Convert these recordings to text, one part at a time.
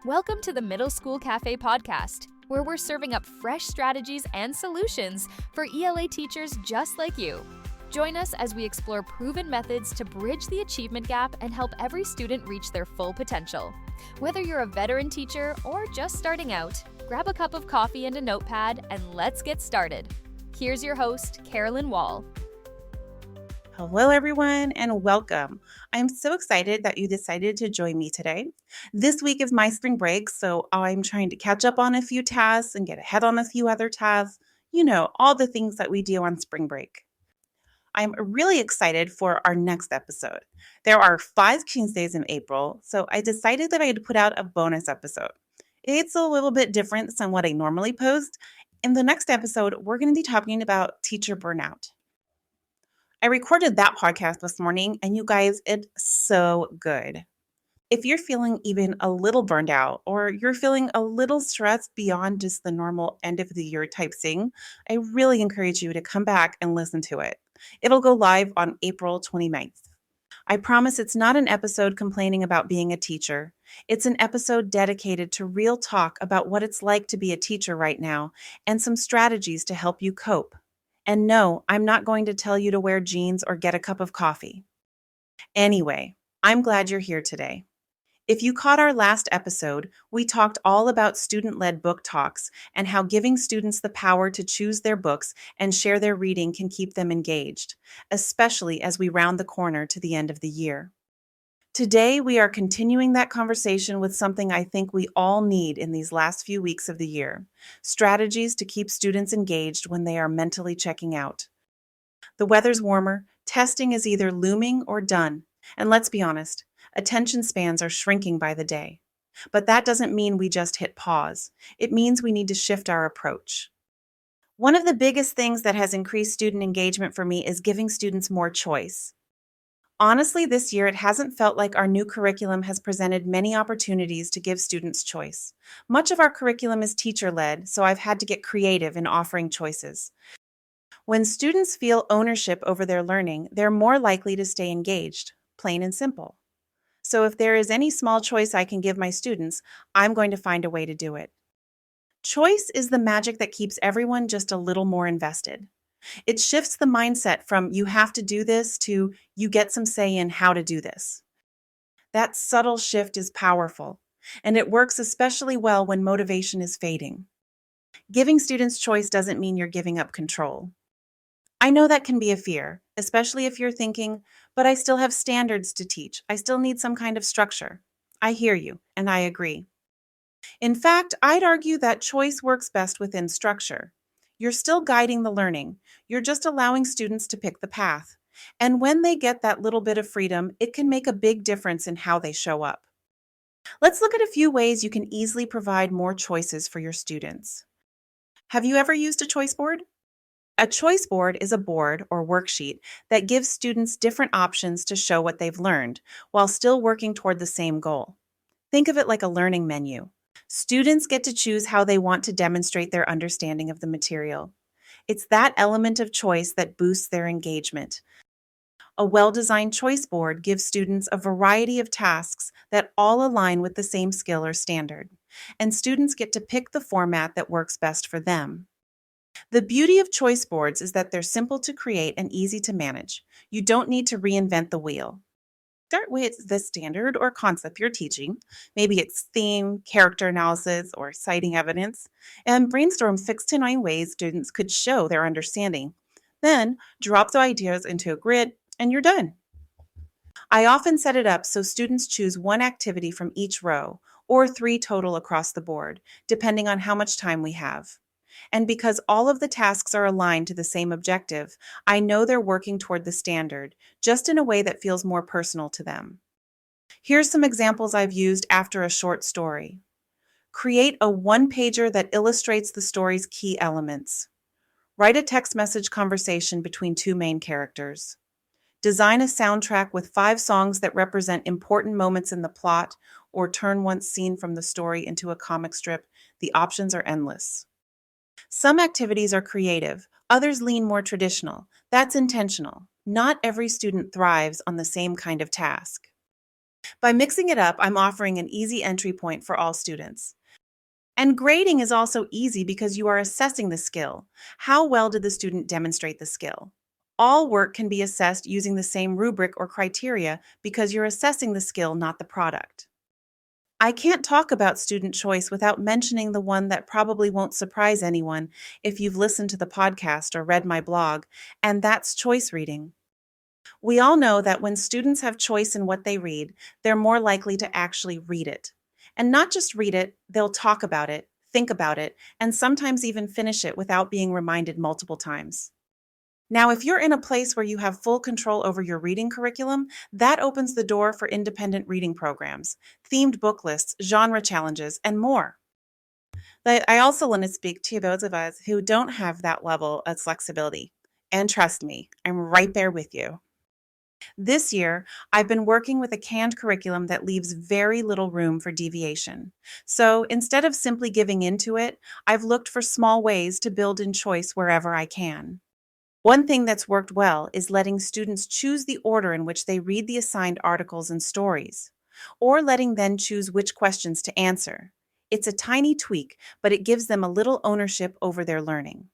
Welcome to the Middle School Cafe podcast, where we're serving up fresh strategies and solutions for ELA teachers just like you. Join us as we explore proven methods to bridge the achievement gap and help every student reach their full potential. Whether you're a veteran teacher or just starting out, grab a cup of coffee and a notepad and let's get started. Here's your host, Carolyn Wall. Hello, everyone, and welcome. I'm so excited that you decided to join me today. This week is my spring break, so I'm trying to catch up on a few tasks and get ahead on a few other tasks. You know, all the things that we do on spring break. I'm really excited for our next episode. There are 5 Tuesdays in April, so I decided that I'd put out a bonus episode. It's a little bit different than what I normally post. In the next episode, we're going to be talking about teacher burnout. I recorded that podcast this morning, and you guys, it's so good. If you're feeling even a little burned out or you're feeling a little stressed beyond just the normal end of the year type thing, I really encourage you to come back and listen to it. It'll go live on April 29th. I promise it's not an episode complaining about being a teacher. It's an episode dedicated to real talk about what it's like to be a teacher right now and some strategies to help you cope. And no, I'm not going to tell you to wear jeans or get a cup of coffee. Anyway, I'm glad you're here today. If you caught our last episode, we talked all about student-led book talks and how giving students the power to choose their books and share their reading can keep them engaged, especially as we round the corner to the end of the year. Today, we are continuing that conversation with something I think we all need in these last few weeks of the year: strategies to keep students engaged when they are mentally checking out. The weather's warmer, testing is either looming or done, and let's be honest, attention spans are shrinking by the day. But that doesn't mean we just hit pause. It means we need to shift our approach. One of the biggest things that has increased student engagement for me is giving students more choice. Honestly, this year it hasn't felt like our new curriculum has presented many opportunities to give students choice. Much of our curriculum is teacher-led, so I've had to get creative in offering choices. When students feel ownership over their learning, they're more likely to stay engaged, plain and simple. So if there is any small choice I can give my students, I'm going to find a way to do it. Choice is the magic that keeps everyone just a little more invested. It shifts the mindset from you have to do this to you get some say in how to do this. That subtle shift is powerful, and it works especially well when motivation is fading. Giving students choice doesn't mean you're giving up control. I know that can be a fear, especially if you're thinking, but I still have standards to teach. I still need some kind of structure. I hear you, and I agree. In fact, I'd argue that choice works best within structure. You're still guiding the learning. You're just allowing students to pick the path. And when they get that little bit of freedom, it can make a big difference in how they show up. Let's look at a few ways you can easily provide more choices for your students. Have you ever used a choice board? A choice board is a board or worksheet that gives students different options to show what they've learned while still working toward the same goal. Think of it like a learning menu. Students get to choose how they want to demonstrate their understanding of the material. It's that element of choice that boosts their engagement. A well-designed choice board gives students a variety of tasks that all align with the same skill or standard, and students get to pick the format that works best for them. The beauty of choice boards is that they're simple to create and easy to manage. You don't need to reinvent the wheel. Start with the standard or concept you're teaching. Maybe it's theme, character analysis, or citing evidence, and brainstorm 6 to 9 ways students could show their understanding. Then drop the ideas into a grid, and you're done. I often set it up so students choose 1 activity from each row, or 3 total across the board, depending on how much time we have. And because all of the tasks are aligned to the same objective, I know they're working toward the standard, just in a way that feels more personal to them. Here's some examples I've used after a short story. Create a 1-pager that illustrates the story's key elements. Write a text message conversation between 2 main characters. Design a soundtrack with 5 songs that represent important moments in the plot, or turn one scene from the story into a comic strip. The options are endless. Some activities are creative, others lean more traditional. That's intentional. Not every student thrives on the same kind of task. By mixing it up, I'm offering an easy entry point for all students. And grading is also easy because you are assessing the skill. How well did the student demonstrate the skill? All work can be assessed using the same rubric or criteria because you're assessing the skill, not the product. I can't talk about student choice without mentioning the one that probably won't surprise anyone if you've listened to the podcast or read my blog, and that's choice reading. We all know that when students have choice in what they read, they're more likely to actually read it. And not just read it, they'll talk about it, think about it, and sometimes even finish it without being reminded multiple times. Now, if you're in a place where you have full control over your reading curriculum, that opens the door for independent reading programs, themed book lists, genre challenges, and more. But I also want to speak to those of us who don't have that level of flexibility. And trust me, I'm right there with you. This year, I've been working with a canned curriculum that leaves very little room for deviation. So instead of simply giving into it, I've looked for small ways to build in choice wherever I can. One thing that's worked well is letting students choose the order in which they read the assigned articles and stories, or letting them choose which questions to answer. It's a tiny tweak, but it gives them a little ownership over their learning.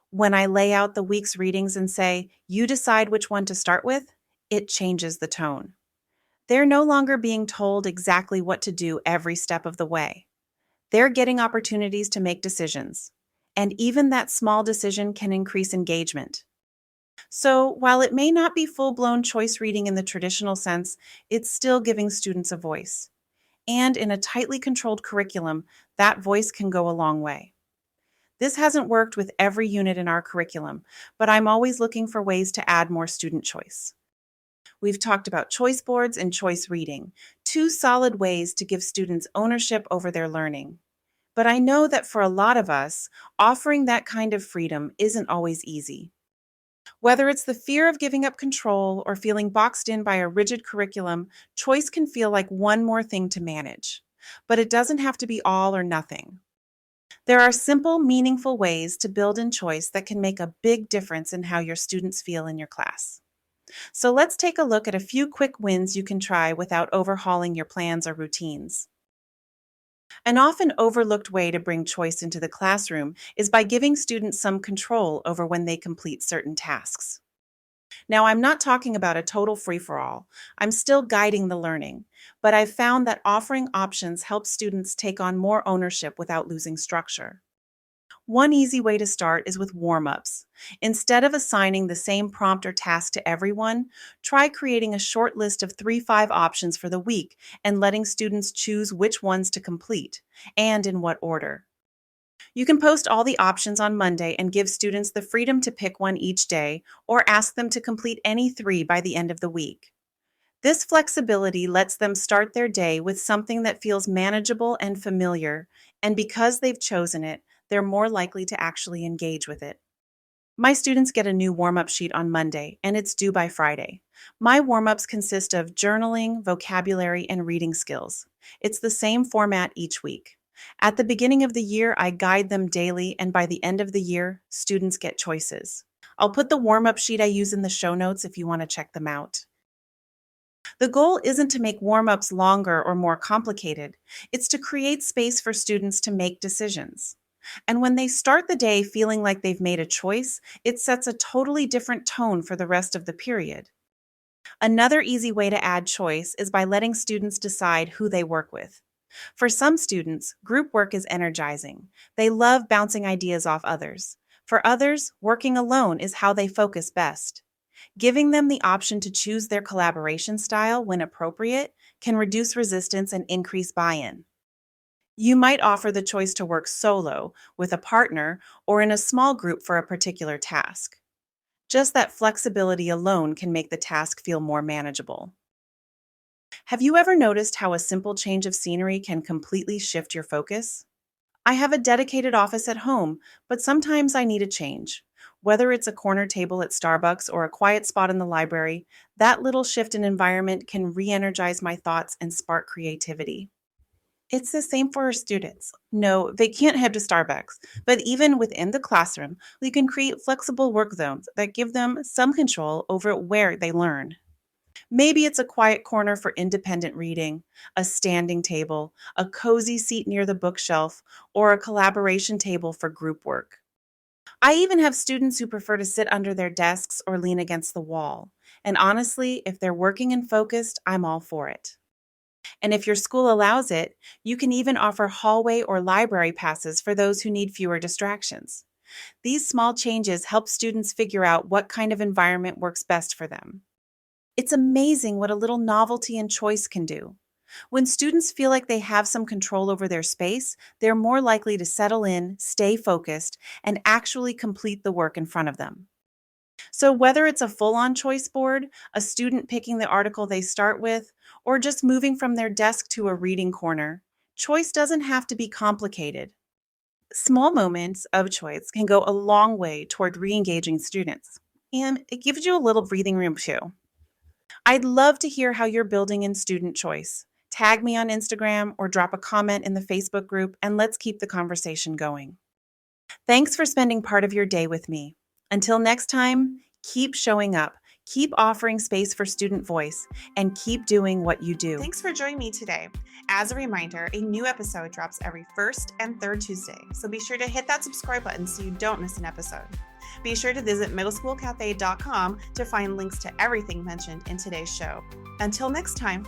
When I lay out the week's readings and say, you decide which one to start with, it changes the tone. They're no longer being told exactly what to do every step of the way. They're getting opportunities to make decisions. And even that small decision can increase engagement. So, while it may not be full-blown choice reading in the traditional sense, it's still giving students a voice. And in a tightly controlled curriculum, that voice can go a long way. This hasn't worked with every unit in our curriculum, but I'm always looking for ways to add more student choice. We've talked about choice boards and choice reading, two solid ways to give students ownership over their learning. But I know that for a lot of us, offering that kind of freedom isn't always easy. Whether it's the fear of giving up control or feeling boxed in by a rigid curriculum, choice can feel like one more thing to manage. But it doesn't have to be all or nothing. There are simple, meaningful ways to build in choice that can make a big difference in how your students feel in your class. So let's take a look at a few quick wins you can try without overhauling your plans or routines. An often overlooked way to bring choice into the classroom is by giving students some control over when they complete certain tasks. Now, I'm not talking about a total free-for-all. I'm still guiding the learning, but I've found that offering options helps students take on more ownership without losing structure. One easy way to start is with warm-ups. Instead of assigning the same prompt or task to everyone, try creating a short list of 3-5 options for the week and letting students choose which ones to complete, and in what order. You can post all the options on Monday and give students the freedom to pick one each day, or ask them to complete any 3 by the end of the week. This flexibility lets them start their day with something that feels manageable and familiar, and because they've chosen it, they're more likely to actually engage with it. My students get a new warm-up sheet on Monday, and it's due by Friday. My warm-ups consist of journaling, vocabulary, and reading skills. It's the same format each week. At the beginning of the year, I guide them daily, and by the end of the year, students get choices. I'll put the warm-up sheet I use in the show notes if you want to check them out. The goal isn't to make warm-ups longer or more complicated. It's to create space for students to make decisions. And when they start the day feeling like they've made a choice, it sets a totally different tone for the rest of the period. Another easy way to add choice is by letting students decide who they work with. For some students, group work is energizing. They love bouncing ideas off others. For others, working alone is how they focus best. Giving them the option to choose their collaboration style when appropriate can reduce resistance and increase buy-in. You might offer the choice to work solo, with a partner, or in a small group for a particular task. Just that flexibility alone can make the task feel more manageable. Have you ever noticed how a simple change of scenery can completely shift your focus? I have a dedicated office at home, but sometimes I need a change. Whether it's a corner table at Starbucks or a quiet spot in the library, that little shift in environment can re-energize my thoughts and spark creativity. It's the same for our students. No, they can't head to Starbucks, but even within the classroom, we can create flexible work zones that give them some control over where they learn. Maybe it's a quiet corner for independent reading, a standing table, a cozy seat near the bookshelf, or a collaboration table for group work. I even have students who prefer to sit under their desks or lean against the wall. And honestly, if they're working and focused, I'm all for it. And if your school allows it, you can even offer hallway or library passes for those who need fewer distractions. These small changes help students figure out what kind of environment works best for them. It's amazing what a little novelty and choice can do. When students feel like they have some control over their space, they're more likely to settle in, stay focused, and actually complete the work in front of them. So, whether it's a full on choice board, a student picking the article they start with, or just moving from their desk to a reading corner, choice doesn't have to be complicated. Small moments of choice can go a long way toward re engaging students, and it gives you a little breathing room too. I'd love to hear how you're building in student choice. Tag me on Instagram or drop a comment in the Facebook group, and let's keep the conversation going. Thanks for spending part of your day with me. Until next time, keep showing up, keep offering space for student voice, and keep doing what you do. Thanks for joining me today. As a reminder, a new episode drops every first and third Tuesday, so be sure to hit that subscribe button so you don't miss an episode. Be sure to visit middleschoolcafe.com to find links to everything mentioned in today's show. Until next time.